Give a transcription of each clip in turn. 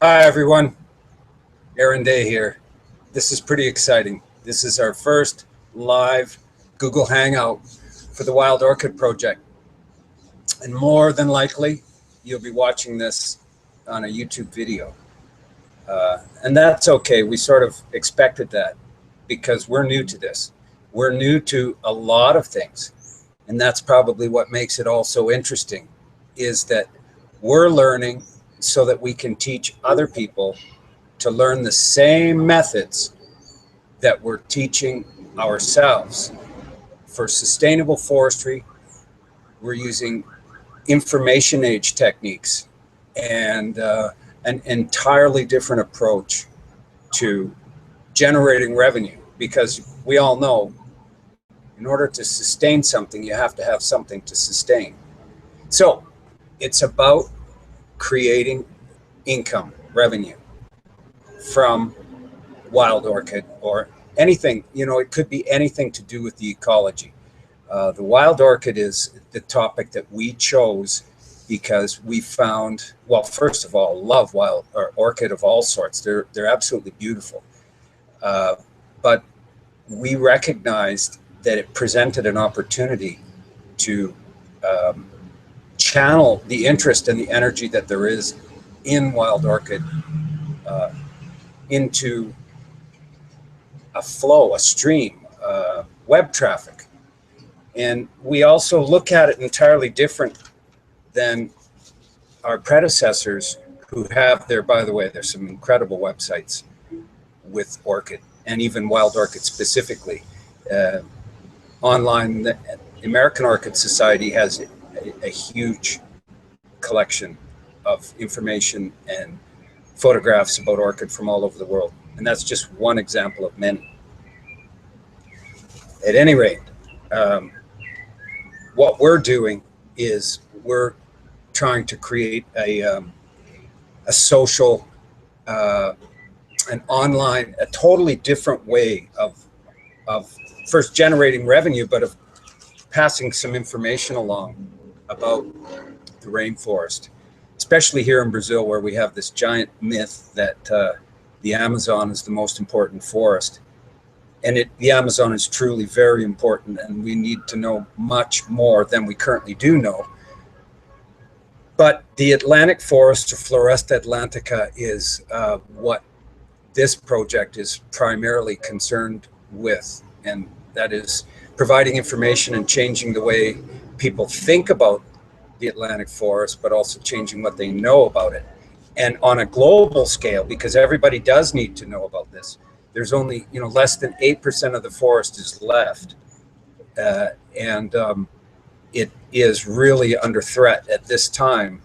Hi everyone, Aaron Day here. This is pretty exciting. This is our first live Google Hangout for the Wild Orchid project. And more than likely, you'll be watching this on a YouTube video. And that's okay. We sort of expected that because we're new to this. We're new to a lot of things. And that's probably what makes it all so interesting, is that we're learning so that we can teach other people to learn the same methods that we're teaching ourselves. For sustainable forestry, we're using information age techniques and an entirely different approach to generating revenue, because we all know in order to sustain something, you have to have something to sustain. So it's about creating income, revenue from wild orchid or anything. It could be anything to do with the ecology. The wild orchid is the topic that we chose because we found, well, first of all, love wild or orchid of all sorts. They're absolutely beautiful. But we recognized that it presented an opportunity to channel the interest and the energy that there is in wild orchid into a flow, a stream, web traffic. And we also look at it entirely different than our predecessors who have there. By the way, there's some incredible websites with orchid and even wild orchid specifically. Online, the American Orchid Society has a huge collection of information and photographs about orchid from all over the world. And that's just one example of many. At any rate, what we're doing is we're trying to create a social, an online, a totally different way of first generating revenue, but of passing some information along about the rainforest, especially here in Brazil, where we have this giant myth that the Amazon is the most important forest. And the Amazon is truly very important, and we need to know much more than we currently do know. But the Atlantic forest, or Floresta Atlantica, is what this project is primarily concerned with, and that is providing information and changing the way people think about the Atlantic forest, but also changing what they know about it. And on a global scale, because everybody does need to know about this, there's only less than 8% of the forest is left, and it is really under threat at this time.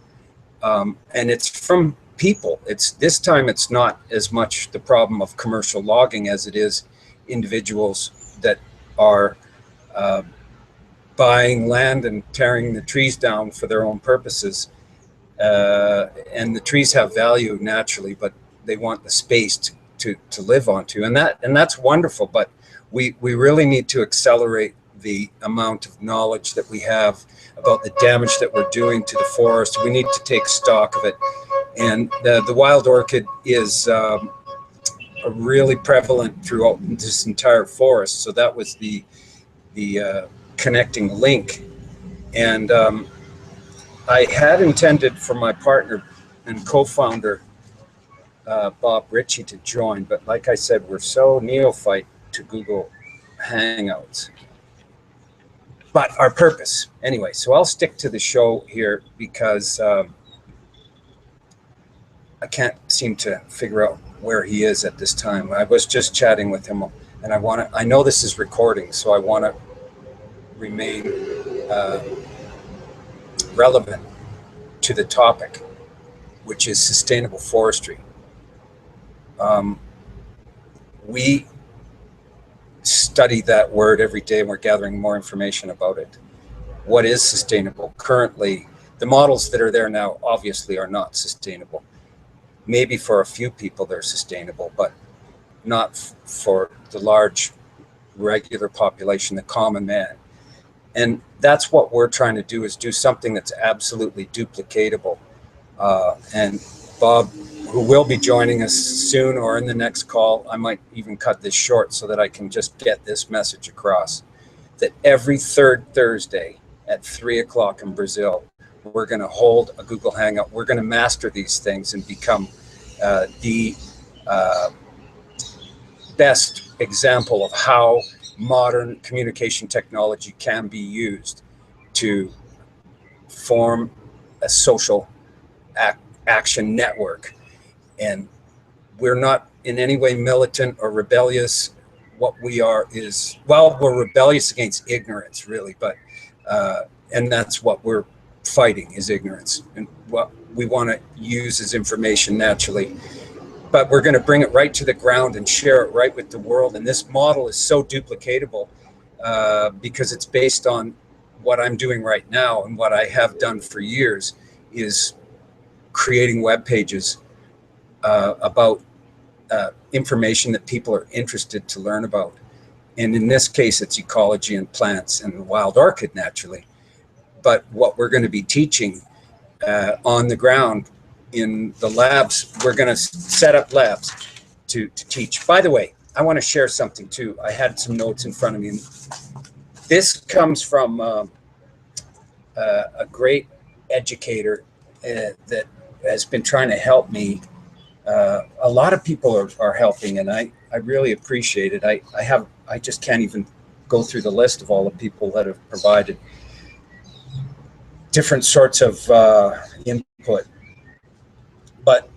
And it's from people. This time it's not as much the problem of commercial logging as it is individuals that are buying land and tearing the trees down for their own purposes. And the trees have value naturally, but they want the space to live onto, and that's wonderful. But we really need to accelerate the amount of knowledge that we have about the damage that we're doing to the forest. We need to take stock of it, and the wild orchid is really prevalent throughout this entire forest. So that was the connecting link. And I had intended for my partner and co-founder Bob Ritchie to join, but like I said, we're so neophyte to Google Hangouts. But our purpose, anyway, so I'll stick to the show here because I can't seem to figure out where he is at this time. I was just chatting with him, and I know this is recording, so I want to remain relevant to the topic, which is sustainable forestry. We study that word every day, and we're gathering more information about it. What is sustainable? Currently, the models that are there now obviously are not sustainable. Maybe for a few people they're sustainable, but not for the large regular population, the common man. And that's what we're trying to do, is do something that's absolutely duplicatable. And Bob who will be joining us soon or in the next call. I might even cut this short so that I can just get this message across, that every third Thursday at 3 o'clock in Brazil, we're going to hold a Google Hangout. We're going to master these things and become the best example of how modern communication technology can be used to form a social action network. And we're not in any way militant or rebellious. What we are is, well, we're rebellious against ignorance, really, but and that's what we're fighting, is ignorance. And what we want to use is information naturally, but we're going to bring it right to the ground and share it right with the world. And this model is so duplicatable because it's based on what I'm doing right now, and what I have done for years is creating web pages about information that people are interested to learn about. And in this case, it's ecology and plants and the wild orchid, naturally. But what we're going to be teaching on the ground in the labs, we're going to set up labs to teach. By the way, I want to share something too. I had some notes in front of me. This comes from a great educator that has been trying to help me. A lot of people are helping, and I really appreciate it. I just can't even go through the list of all the people that have provided different sorts of input. But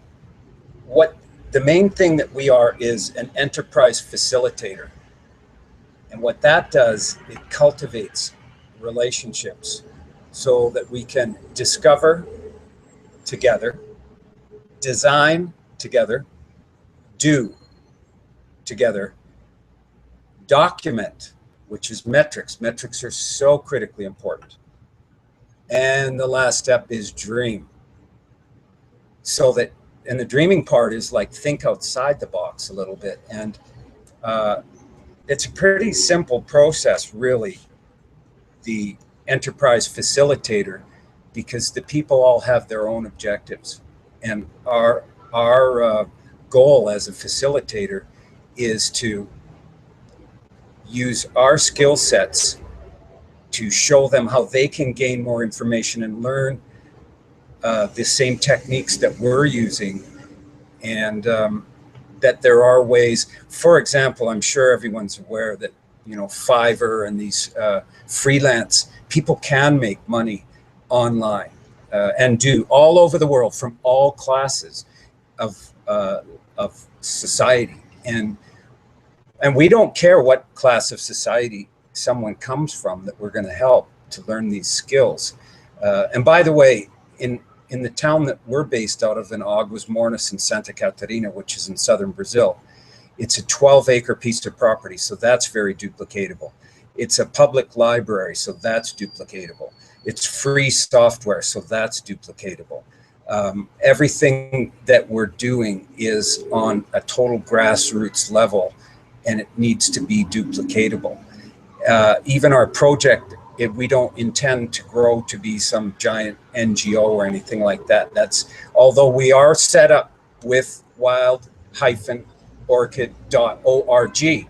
what the main thing that we are is an enterprise facilitator. And what that does, it cultivates relationships so that we can discover together, design together, do together, document, which is metrics. Metrics are so critically important. And the last step is dream. So that, and the dreaming part is like think outside the box a little bit. And it's a pretty simple process, really, the enterprise facilitator, because the people all have their own objectives. And our goal as a facilitator is to use our skill sets to show them how they can gain more information and learn the same techniques that we're using, and that there are ways. For example, I'm sure everyone's aware that, you know, Fiverr and these freelance people can make money online and do all over the world from all classes of society. And we don't care what class of society someone comes from that we're going to help to learn these skills. And by the way, in the town that we're based out of, in Águas Mornas in Santa Catarina, which is in southern Brazil, it's a 12-acre piece of property, so that's very duplicatable. It's a public library, so that's duplicatable. It's free software, so that's duplicatable. Everything that we're doing is on a total grassroots level, and it needs to be duplicatable. Even our project, we don't intend to grow to be some giant NGO or anything like that. Although we are set up with wild-orchid.org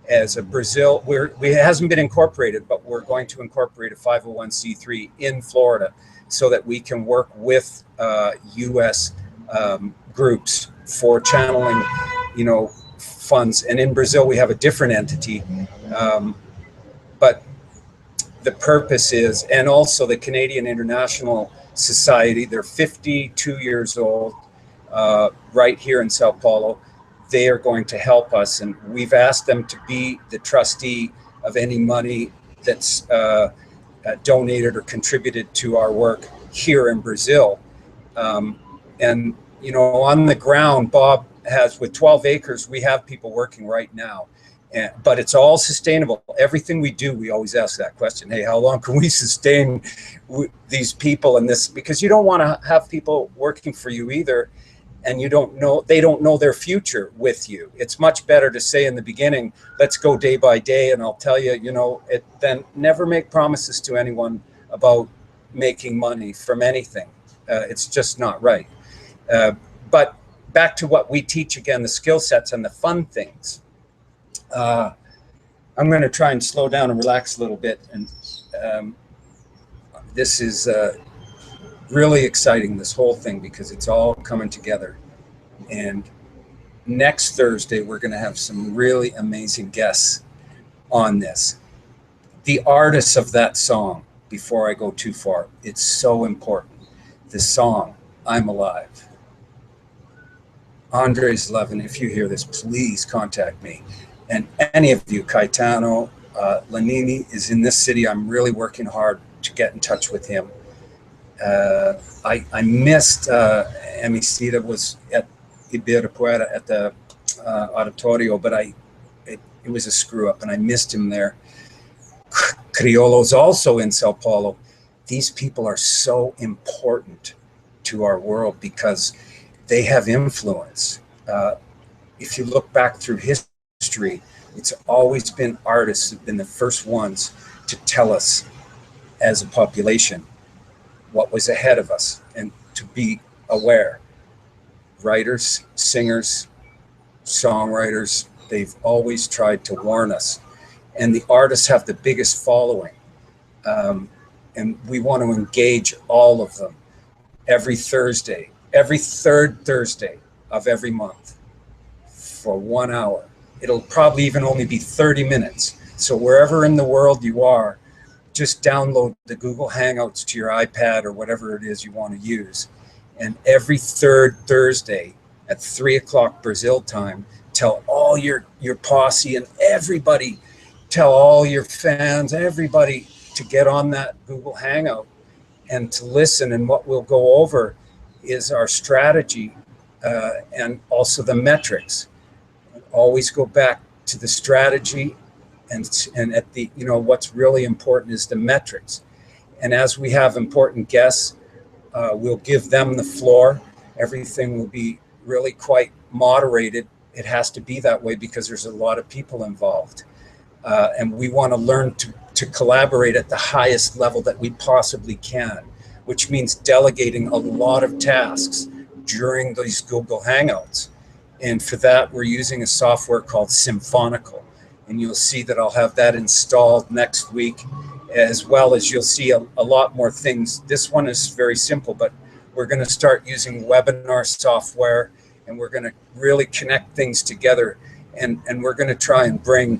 as a Brazil, it hasn't been incorporated, but we're going to incorporate a 501c3 in Florida so that we can work with US groups for channeling, you know, funds. And in Brazil, we have a different entity, but the purpose is, and also the Canadian International Society, they're 52 years old, right here in Sao Paulo. They are going to help us, and we've asked them to be the trustee of any money that's donated or contributed to our work here in Brazil. And, you know, on the ground, Bob has, with 12 acres, we have people working right now. But it's all sustainable. Everything we do, we always ask that question. Hey, how long can we sustain these people in this? Because you don't want to have people working for you either, and they don't know their future with you. It's much better to say in the beginning, let's go day by day, and I'll tell you, you know, then never make promises to anyone about making money from anything. It's just not right. But back to what we teach again, the skill sets and the fun things. I'm going to try and slow down and relax a little bit. And this is really exciting, this whole thing, because it's all coming together. And next Thursday, we're going to have some really amazing guests on this. The artists of that song, before I go too far, it's so important. The song, I'm Alive. Andres Levin, if you hear this, please contact me. And any of you, Caetano, Lanini is in this city. I'm really working hard to get in touch with him. I missed Emicida was at Ibirapuera at the Auditorio, but it was a screw up and I missed him there. Criollo's also in Sao Paulo. These people are so important to our world because they have influence. If you look back through history, it's always been artists who've been the first ones to tell us as a population what was ahead of us and to be aware. Writers, singers, songwriters, they've always tried to warn us. And the artists have the biggest following. And we want to engage all of them every Thursday, every third Thursday of every month for 1 hour. It'll probably even only be 30 minutes. So wherever in the world you are, just download the Google Hangouts to your iPad or whatever it is you want to use. And every third Thursday at 3 o'clock Brazil time, tell all your posse and everybody, tell all your fans, everybody to get on that Google Hangout and to listen. And what we'll go over is our strategy and also the metrics. Always go back to the strategy and at the, what's really important is the metrics. And as we have important guests, we'll give them the floor. Everything will be really quite moderated. It has to be that way because there's a lot of people involved. And we want to learn to collaborate at the highest level that we possibly can, which means delegating a lot of tasks during these Google Hangouts. And for that, we're using a software called Symphonical. And you'll see that I'll have that installed next week, as well as you'll see a lot more things. This one is very simple, but we're going to start using webinar software, and we're going to really connect things together. And we're going to try and bring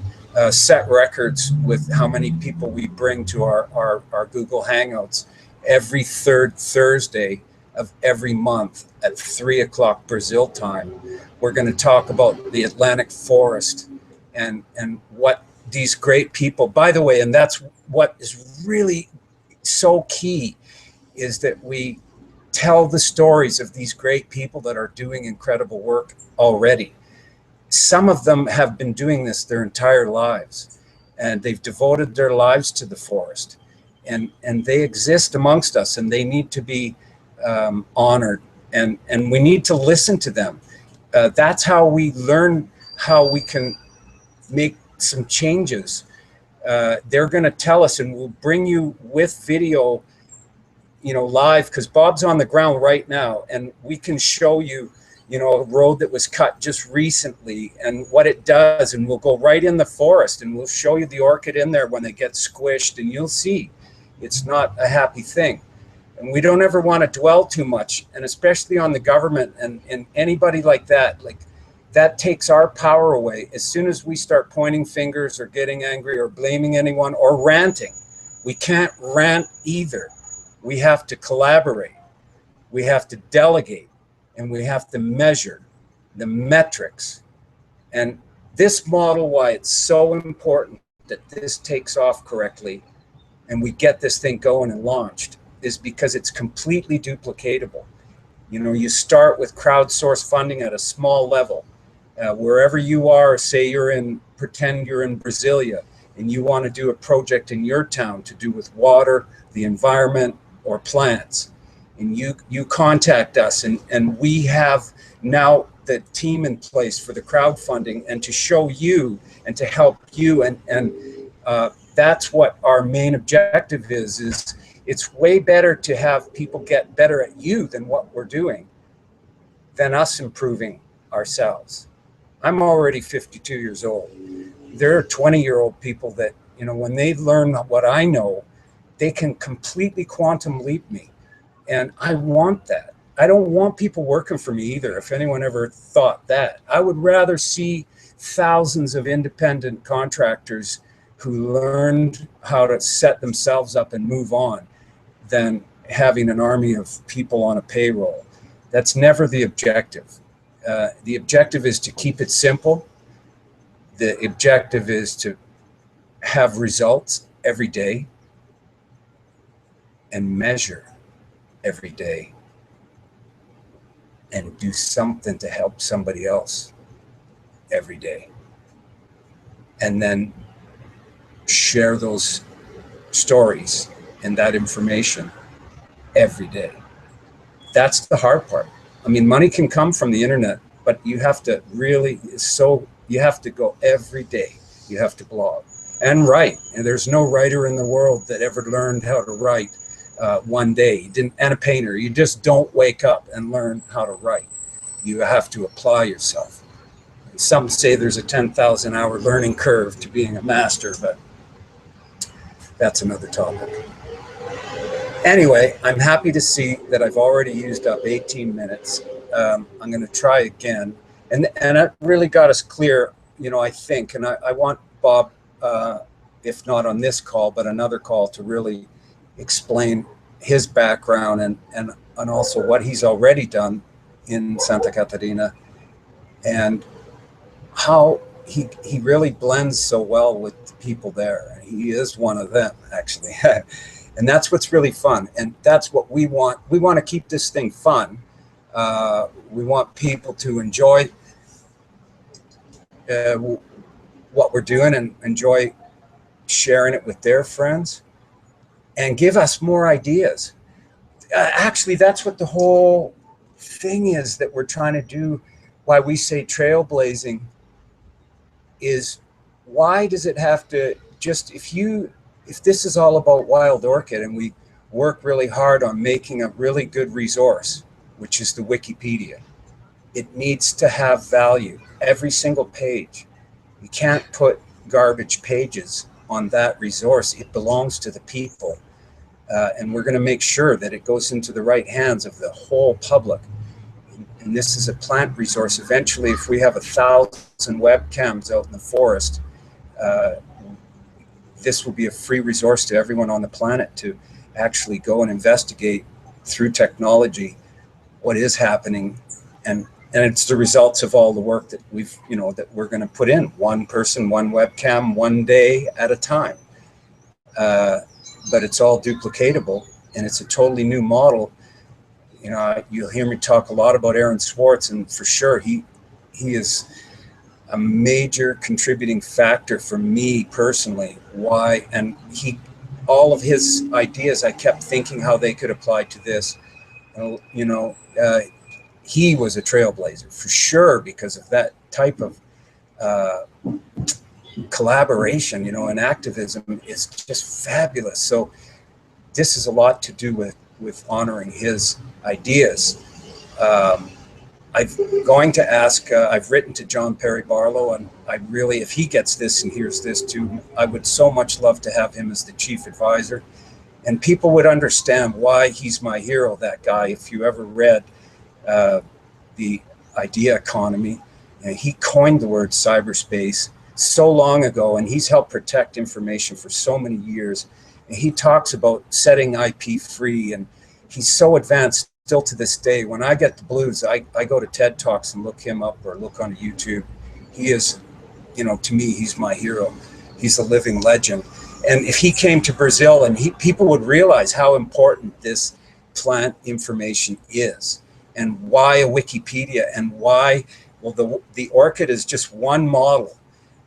set records with how many people we bring to our Google Hangouts every third Thursday of every month at 3 o'clock Brazil time. We're going to talk about the Atlantic forest and what these great people, by the way, and that's what is really so key, is that we tell the stories of these great people that are doing incredible work already. Some of them have been doing this their entire lives, and they've devoted their lives to the forest, and they exist amongst us, and they need to be honored, and we need to listen to them. That's how we learn how we can make some changes. They're going to tell us, and we'll bring you with video, live, because Bob's on the ground right now, and we can show you, a road that was cut just recently and what it does. And we'll go right in the forest and we'll show you the orchid in there when they get squished, and you'll see it's not a happy thing. And we don't ever want to dwell too much, and especially on the government and anybody like that. Like, that takes our power away. As soon as we start pointing fingers or getting angry or blaming anyone or ranting, we can't rant either. We have to collaborate. We have to delegate, and we have to measure the metrics. And this model, why it's so important that this takes off correctly and we get this thing going and launched, is because it's completely duplicatable. You start with crowdsourced funding at a small level. Wherever you are, say pretend you're in Brasilia, and you want to do a project in your town to do with water, the environment, or plants. And you contact us, and we have now the team in place for the crowdfunding and to show you and to help you. And that's what our main objective is it's way better to have people get better at you than what we're doing. than us improving ourselves. I'm already 52 years old. There are 20-year-old people that, you know, when they learn what I know, they can completely quantum leap me. And I want that. I don't want people working for me either, if anyone ever thought that. I would rather see thousands of independent contractors who learned how to set themselves up and move on than having an army of people on a payroll. That's never the objective. The objective is to keep it simple. The objective is to have results every day and measure every day and do something to help somebody else every day. And then share those stories and that information every day. That's the hard part. I mean, money can come from the internet, but you have to really, you have to go every day. You have to blog and write. And there's no writer in the world that ever learned how to write one day. And a painter, you just don't wake up and learn how to write. You have to apply yourself. And some say there's a 10,000 hour learning curve to being a master, but that's another topic. Anyway, I'm happy to see that I've already used up 18 minutes. I'm going to try again. And it really got us clear, you know, I think, and I want Bob, if not on this call, but another call, to really explain his background and also what he's already done in Santa Catarina and how he really blends so well with the people there. He is one of them, actually. And that's what's really fun. And that's what we want. We want to keep this thing fun. We want people to enjoy what we're doing and enjoy sharing it with their friends and give us more ideas. Actually, that's what the whole thing is that we're trying to do. Why we say trailblazing is, why does it have to just, if this is all about Wild Orchid and we work really hard on making a really good resource, which is the Wikipedia, it needs to have value. Every single page. You can't put garbage pages on that resource. It belongs to the people. And we're going to make sure that it goes into the right hands of the whole public. And this is a plant resource. Eventually, if we have 1,000 webcams out in the forest, this will be a free resource to everyone on the planet to actually go and investigate through technology what is happening. And it's the results of all the work that we've, you know, that we're going to put in. One person, one webcam, one day at a time. But it's all duplicatable, and it's a totally new model. You know, you'll hear me talk a lot about Aaron Swartz, and for sure he is a major contributing factor for me personally. Why? And all of his ideas, I kept thinking how they could apply to this. You know, he was a trailblazer for sure because of that type of collaboration, you know, and activism is just fabulous. So this is a lot to do with honoring his ideas. I'm going to ask, I've written to John Perry Barlow, and I really, if he gets this and hears this too, I would so much love to have him as the chief advisor. And people would understand why he's my hero, that guy. If you ever read The Idea Economy, he coined the word cyberspace so long ago, and he's helped protect information for so many years. And he talks about setting IP free, and he's so advanced still to this day. When I get the blues, I go to TED Talks and look him up or look on YouTube. He is, you know, to me, he's my hero. He's a living legend. And if he came to Brazil, and people would realize how important this plant information is, and why a Wikipedia, and why, well, the orchid is just one model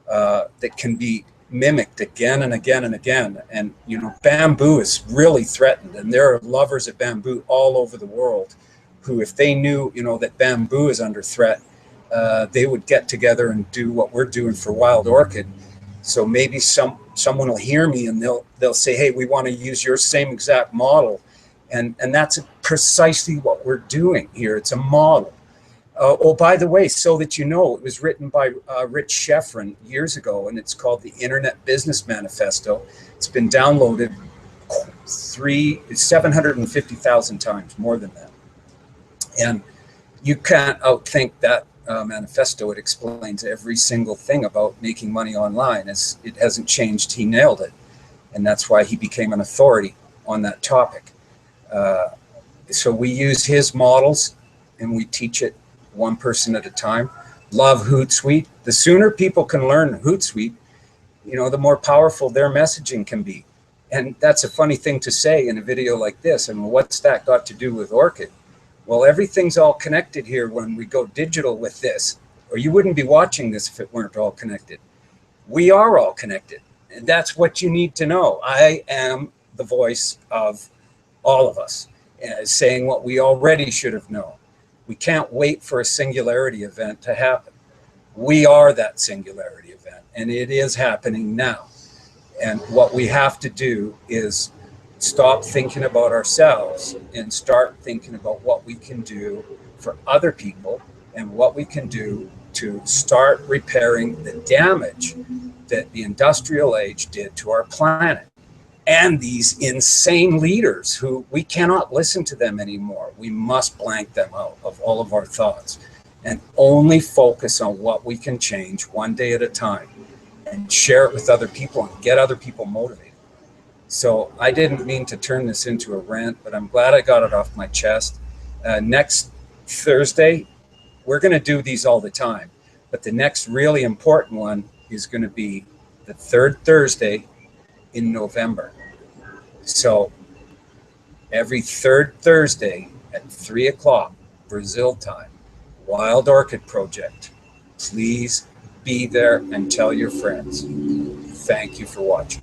that can be mimicked again and again and again. And, you know, bamboo is really threatened, and there are lovers of bamboo all over the world who, if they knew, you know, that bamboo is under threat, they would get together and do what we're doing for Wild Orchid. So maybe someone will hear me and they'll say, hey, we want to use your same exact model. And that's precisely what we're doing here. It's a model. Oh, by the way, so that you know, it was written by Rich Schefren years ago, and it's called the Internet Business Manifesto. It's been downloaded 750,000 times, more than that. And you can't outthink that manifesto. It explains every single thing about making money online. It hasn't changed. He nailed it. And that's why he became an authority on that topic. So we use his models and we teach it one person at a time. Love Hootsuite. The sooner people can learn Hootsuite, the more powerful their messaging can be. And that's a funny thing to say in a video like this. And what's that got to do with Orchid? Well, everything's all connected here when we go digital with this, or you wouldn't be watching this if it weren't all connected. We are all connected. And that's what you need to know. I am the voice of all of us, saying what we already should have known. We can't wait for a singularity event to happen. We are that singularity event, and it is happening now. And what we have to do is stop thinking about ourselves and start thinking about what we can do for other people and what we can do to start repairing the damage that the industrial age did to our planet. And these insane leaders who we cannot listen to them anymore. We must blank them out of all of our thoughts and only focus on what we can change one day at a time and share it with other people and get other people motivated. So I didn't mean to turn this into a rant, but I'm glad I got it off my chest. Next Thursday, we're going to do these all the time, but the next really important one is going to be the third Thursday in November. So every third Thursday at 3 o'clock Brazil time, Wild Orchid Project. Please be there and tell your friends. Thank you for watching.